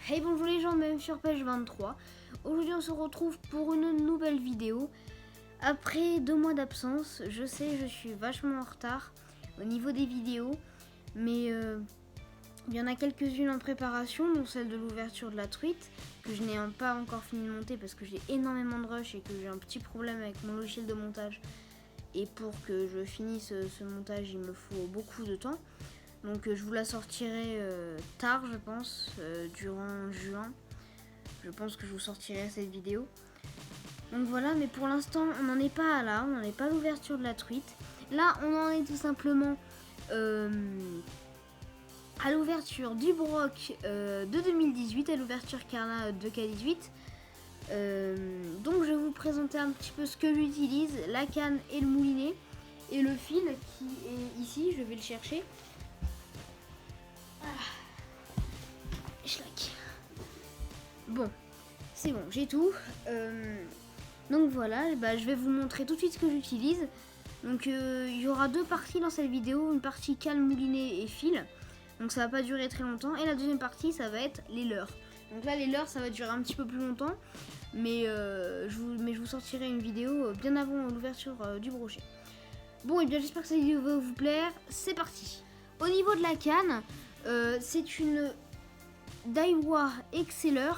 Hey bonjour les gens, même sur page 23. Aujourd'hui on se retrouve pour une nouvelle vidéo. Après 2 mois d'absence, je sais je suis vachement en retard au niveau des vidéos. Mais il y en a quelques-unes en préparation, dont celle de l'ouverture de la truite, que je n'ai pas encore fini de monter parce que j'ai énormément de rush et que j'ai un petit problème avec mon logiciel de montage. Et pour que je finisse ce montage, il me faut beaucoup de temps. Donc je vous la sortirai tard, je pense, durant juin. Je pense que je vous sortirai cette vidéo. Donc voilà, mais pour l'instant, on n'en est pas là, on n'en est pas à l'ouverture de la truite. Là, on en est tout simplement à l'ouverture du Broc de 2018, à l'ouverture Carna de K18. Donc je vais vous présenter un petit peu ce que j'utilise, la canne et le moulinet. Et le fil qui est ici, je vais le chercher. Bon, c'est bon, j'ai tout. Donc voilà, je vais vous montrer tout de suite ce que j'utilise. Donc il y aura 2 parties dans cette vidéo, une partie canne, moulinet et fil. Donc ça va pas durer très longtemps. Et la deuxième partie, ça va être les leurres. Donc là, les leurres, ça va durer un petit peu plus longtemps. Mais je vous sortirai une vidéo bien avant l'ouverture du brochet. Bon, et bien j'espère que cette vidéo va vous plaire. C'est parti. Au niveau de la canne, c'est une Daiwa Exceller.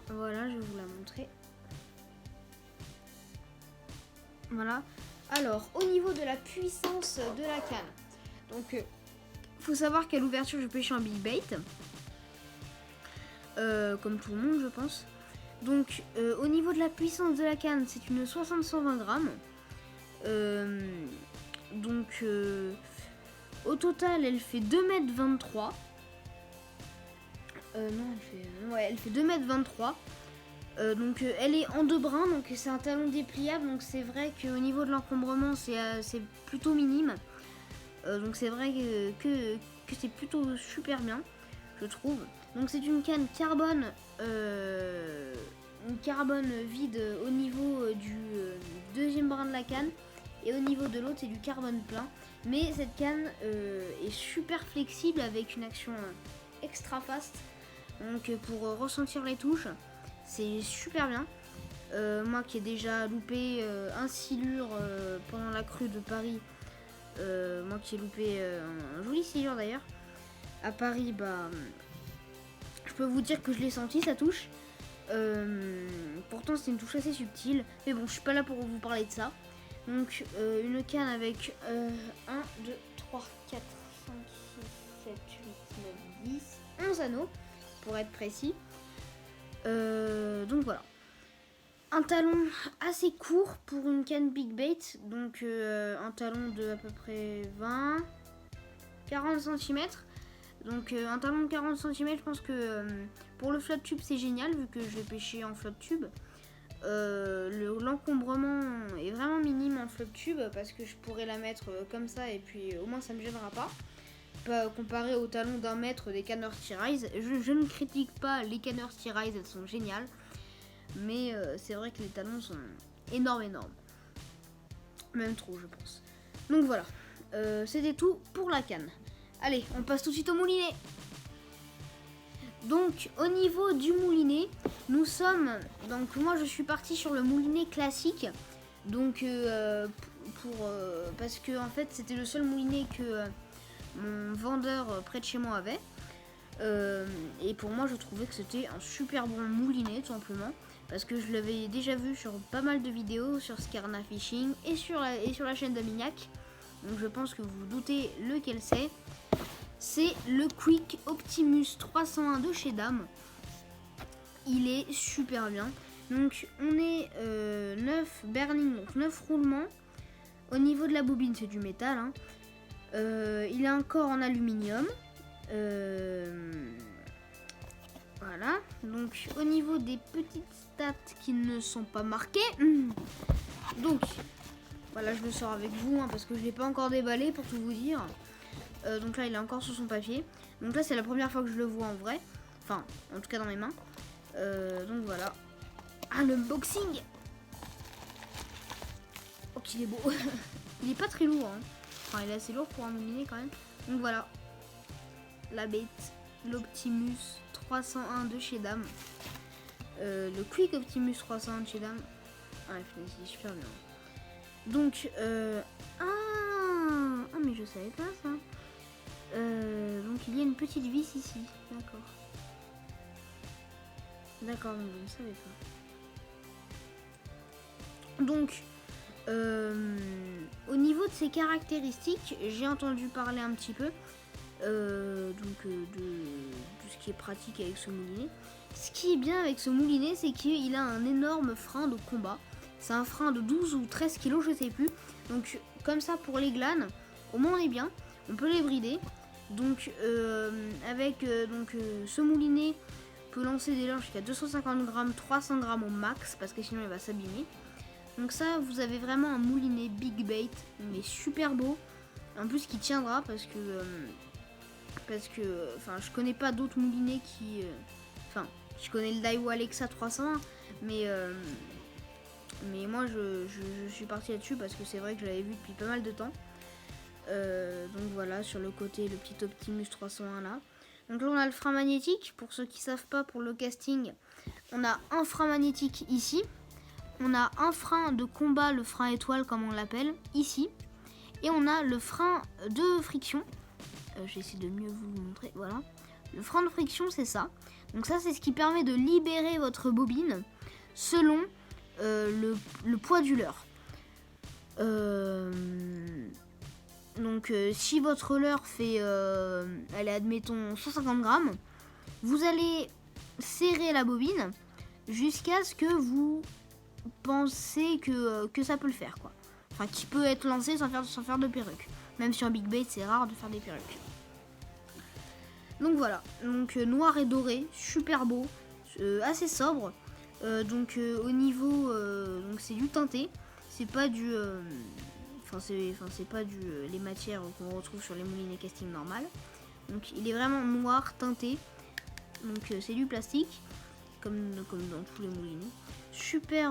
Voilà, je vais vous la montrer. Voilà. Alors, au niveau de la puissance de la canne. Donc, faut savoir qu'à l'ouverture, je pêche en big bait. Comme tout le monde, je pense. Donc, au niveau de la puissance de la canne, c'est une 60-120 grammes. Donc, au total, elle fait 2,23 m. Elle fait 2,23 m. Donc elle est en 2 brins, donc c'est un talon dépliable, donc c'est vrai qu'au niveau de l'encombrement c'est plutôt minime. Donc c'est vrai que c'est plutôt super bien, je trouve. Donc c'est une canne carbone, vide au niveau du deuxième brin de la canne, et au niveau de l'autre c'est du carbone plein. Mais cette canne est super flexible avec une action extra fast. Donc pour ressentir les touches, c'est super bien. Moi qui ai déjà loupé un silure pendant la crue de Paris, moi qui ai loupé un joli silure d'ailleurs, à Paris, je peux vous dire que je l'ai senti sa touche. Pourtant c'est une touche assez subtile, mais bon je suis pas là pour vous parler de ça. Donc une canne avec 1, 2, 3, 4, 5, 6, 7, 8, 9, 10, 11 anneaux pour être précis. Donc voilà. Un talon assez court pour une canne big bait. Donc un talon de à peu près 40 cm. Donc un talon de 40 cm, je pense que pour le flotte tube c'est génial vu que je vais pêcher en flotte tube. L'encombrement est vraiment minime en flotte tube parce que je pourrais la mettre comme ça et puis au moins ça me gênera pas. Comparé au talon d'1 mètre des canneurs T-Rise. Je ne critique pas les canneurs T-Rise, elles sont géniales. Mais c'est vrai que les talons sont énormes. Même trop, je pense. Donc voilà, c'était tout pour la canne. Allez, on passe tout de suite au moulinet. Donc au niveau du moulinet, nous sommes... Donc moi je suis partie sur le moulinet classique. Donc parce que en fait c'était le seul moulinet que mon vendeur près de chez moi avait. Et pour moi je trouvais que c'était un super bon moulinet tout simplement. Parce que je l'avais déjà vu sur pas mal de vidéos sur Scarna Fishing et sur la chaîne d'Amignac. Donc je pense que vous vous doutez lequel c'est. C'est le Quick Optimus 301 de chez Dame. Il est super bien. Donc on est 9 burning, donc 9 roulements. Au niveau de la bobine c'est du métal. Il a un corps en aluminium. Voilà. Donc au niveau des petites stats qui ne sont pas marquées. Donc voilà, je le sors avec vous parce que je ne l'ai pas encore déballé pour tout vous dire. Donc là il est encore sur son papier. Donc là c'est la première fois que je le vois en vrai. Enfin en tout cas dans mes mains. Donc voilà. Ah, l'unboxing. Oh qu'il est beau. Il est pas très lourd. Enfin il est assez lourd pour un moulinet quand même. Donc voilà. La bête. l'Optimus 301 de chez Dame. Le Quick Optimus 301 de chez Dame. Ah, c'est super bien. Donc, mais je savais pas ça. Donc, il y a une petite vis ici. D'accord. D'accord, mais je ne savais pas. Donc, au niveau de ses caractéristiques, j'ai entendu parler un petit peu de ce qui est pratique avec ce moulinet. Ce qui est bien avec ce moulinet, c'est qu'il a un énorme frein de combat. C'est un frein de 12 ou 13 kg, je sais plus. Donc comme ça pour les glanes, au moins on est bien. On peut les brider. Donc avec ce moulinet, on peut lancer des leurres jusqu'à 250 grammes, 300 grammes au max, parce que sinon il va s'abîmer. Donc ça, vous avez vraiment un moulinet big bait, mais super beau. En plus qui tiendra parce que je connais pas d'autres moulinets qui... je connais le Daiwa Alexa 301, mais moi je suis partie là-dessus parce que c'est vrai que je l'avais vu depuis pas mal de temps. Donc voilà, sur le côté, le petit Optimus 301 là. Donc là on a le frein magnétique. Pour ceux qui savent pas, pour le casting, on a un frein magnétique ici. On a un frein de combat, le frein étoile comme on l'appelle, ici. Et on a le frein de friction. J'essaie de mieux vous le montrer, voilà. Le frein de friction, c'est ça. Donc ça, c'est ce qui permet de libérer votre bobine selon le poids du leurre. Donc si votre leurre fait, allez, admettons 150 grammes, vous allez serrer la bobine jusqu'à ce que vous pensez que ça peut le faire, quoi. Enfin, qui peut être lancé sans faire de perruque. Même si en big bait, c'est rare de faire des perruques. Donc voilà, donc noir et doré, super beau, assez sobre. Au niveau, donc c'est du teinté, c'est pas du, c'est pas du les matières qu'on retrouve sur les moulinets casting normal. Donc il est vraiment noir teinté, donc c'est du plastique, comme dans tous les moulinets. Super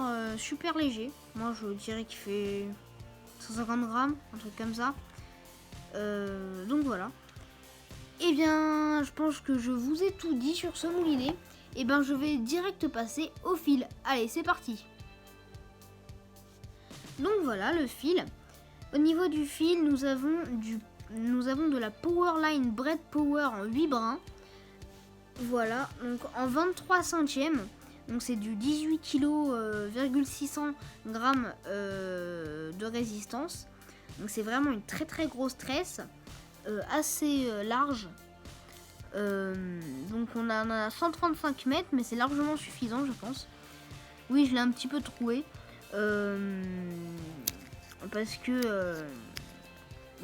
léger. Moi je dirais qu'il fait 150 grammes, un truc comme ça. Donc voilà. Et bien, je pense que je vous ai tout dit sur ce moulinet. Et bien, je vais direct passer au fil. Allez, c'est parti. Donc voilà le fil. Au niveau du fil, nous avons de la Powerline Bread Power en 8 brins. Voilà, donc en 23 centièmes. Donc c'est du 18 kg, 600 grammes de résistance. Donc c'est vraiment une très grosse tresse, assez large. Donc on a 135 mètres, mais c'est largement suffisant, je pense. Oui, je l'ai un petit peu troué. Parce que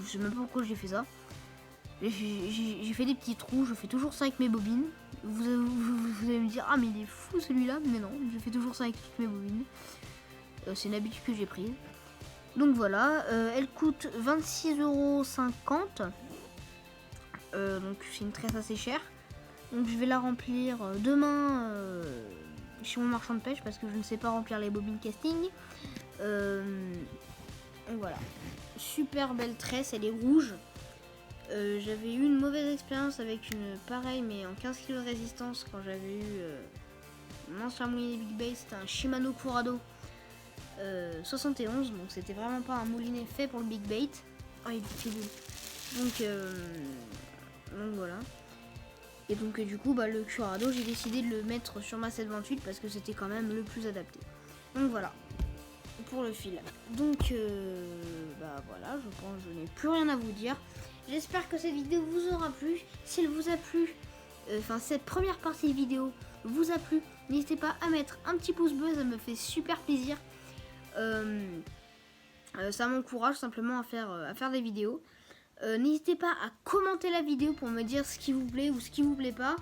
je sais même pas pourquoi j'ai fait ça. J'ai fait des petits trous, je fais toujours ça avec mes bobines. Vous allez me dire, ah mais il est fou celui-là, mais non, je fais toujours ça avec toutes mes bobines. C'est une habitude que j'ai prise. Donc voilà, elle coûte 26,50 €. Donc c'est une tresse assez chère. Donc je vais la remplir demain chez mon marchand de pêche parce que je ne sais pas remplir les bobines casting. Donc voilà, super belle tresse, elle est rouge. J'avais eu une mauvaise expérience avec une pareille mais en 15 kg de résistance quand j'avais eu mon ancien moulinet Big Bait, c'était un Shimano Curado 71, donc c'était vraiment pas un moulinet fait pour le Big Bait. Oh, il est fini. Donc voilà. Et donc du coup le Curado, j'ai décidé de le mettre sur ma 728 parce que c'était quand même le plus adapté. Donc voilà pour le fil. Donc voilà, je pense que je n'ai plus rien à vous dire. J'espère que cette vidéo vous aura plu. Si elle vous a plu, cette première partie de vidéo vous a plu, n'hésitez pas à mettre un petit pouce bleu, ça me fait super plaisir. Ça m'encourage simplement à faire des vidéos. N'hésitez pas à commenter la vidéo pour me dire ce qui vous plaît ou ce qui vous plaît pas.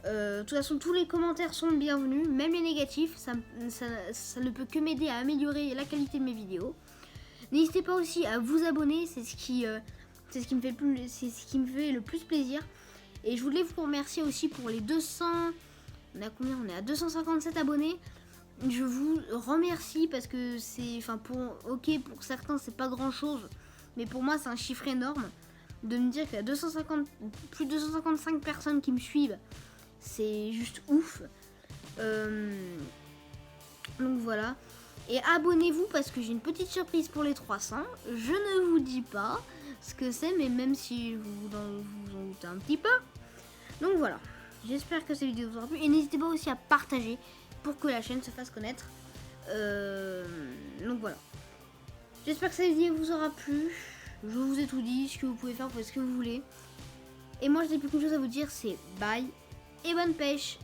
De toute façon, tous les commentaires sont bienvenus, même les négatifs. Ça ne peut que m'aider à améliorer la qualité de mes vidéos. N'hésitez pas aussi à vous abonner, c'est ce qui me fait le plus plaisir. Et je voulais vous remercier aussi pour les 200... On est à combien ? On est à 257 abonnés. Je vous remercie parce que c'est... pour certains, c'est pas grand-chose. Mais pour moi, c'est un chiffre énorme. de me dire qu'il y a plus de 255 personnes qui me suivent. C'est juste ouf. Donc voilà. Et abonnez-vous parce que j'ai une petite surprise pour les 300. Je ne vous dis pas ce que c'est, mais même si vous en doutez un petit peu. Donc voilà. J'espère que cette vidéo vous aura plu. Et n'hésitez pas aussi à partager pour que la chaîne se fasse connaître. Donc voilà. J'espère que cette vidéo vous aura plu. Je vous ai tout dit. Ce que vous pouvez faire, vous faites ce que vous voulez. Et moi, je n'ai plus qu'une chose à vous dire, c'est bye et bonne pêche.